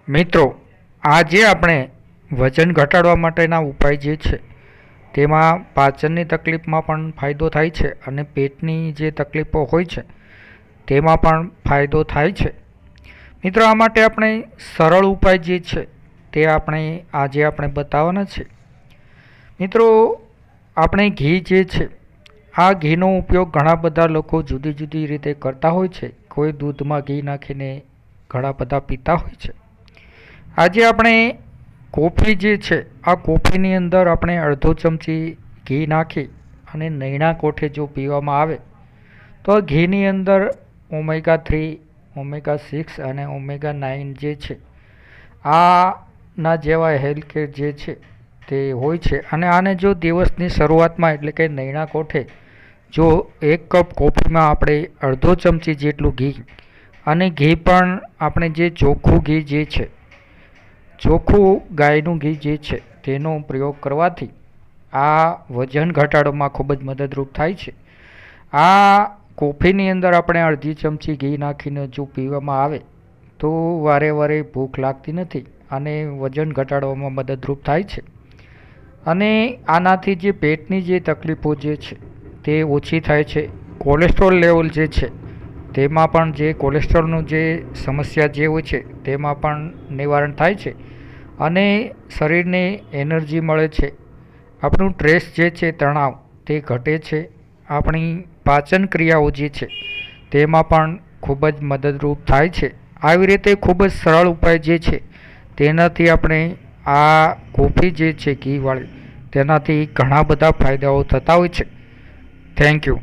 મિત્રો, આજે આપણે વજન ઘટાડવા માટેના ઉપાય જે છે તેમાં પાચનની તકલીફમાં પણ ફાયદો થાય છે અને પેટની જે તકલીફો હોય છે તેમાં પણ ફાયદો થાય છે. મિત્રો, આ માટે આપણે સરળ ઉપાય જે છે તે આજે આપણે બતાવવાના છે. મિત્રો, આપણે ઘી જે છે આ ઘીનો ઉપયોગ ઘણા બધા લોકો જુદી જુદી રીતે કરતા હોય છે. કોઈ દૂધમાં ઘી નાખીને ઘણા બધા પીતા હોય છે. આજે આપણે કોફી જે છે આ કોફીની અંદર આપણે અડધો ચમચી ઘી નાખી અને નૈણા કોઠે જો પીવામાં આવે તો ઘીની અંદર ઓમેગા 3, ઓમેગા 6 અને ઓમેગા 9 જે છે આના જેવા હેલ્થ કેર જે છે તે હોય છે. અને આને જો દિવસની શરૂઆતમાં એટલે કે નૈણા કોઠે જો 1 કપ કોફીમાં આપણે અડધો ચમચી જેટલું ઘી અને ઘી પણ આપણે જે ચોખ્ખું ઘી જે છે, ચોખ્ખું ગાયનું ઘી જે છે તેનો પ્રયોગ કરવાથી આ વજન ઘટાડવામાં ખૂબ જ મદદરૂપ થાય છે. આ કોફીની અંદર આપણે અડધી ચમચી ઘી નાખીને જો પીવામાં આવે તો વારે વારે ભૂખ લાગતી નથી અને વજન ઘટાડવામાં મદદરૂપ થાય છે. અને આનાથી જે પેટની જે તકલીફો જે છે તે ઓછી થાય છે. કોલેસ્ટ્રોલ લેવલ જે છે તેમાં પણ જે કોલેસ્ટ્રોલનું જે સમસ્યા જે હોય છે તેમાં પણ નિવારણ થાય છે અને શરીરને એનર્જી મળે છે. આપણું સ્ટ્રેસ જે છે, તણાવ તે ઘટે છે. આપણી પાચન ક્રિયાઓ જે છે તેમાં પણ ખૂબ જ મદદરૂપ થાય છે. આવી રીતે ખૂબ જ સરળ ઉપાય જે છે તેનાથી આપણે આ કોફી જે છે ઘીવાળી તેનાથી ઘણા બધા ફાયદાઓ થતા હોય છે. Thank you.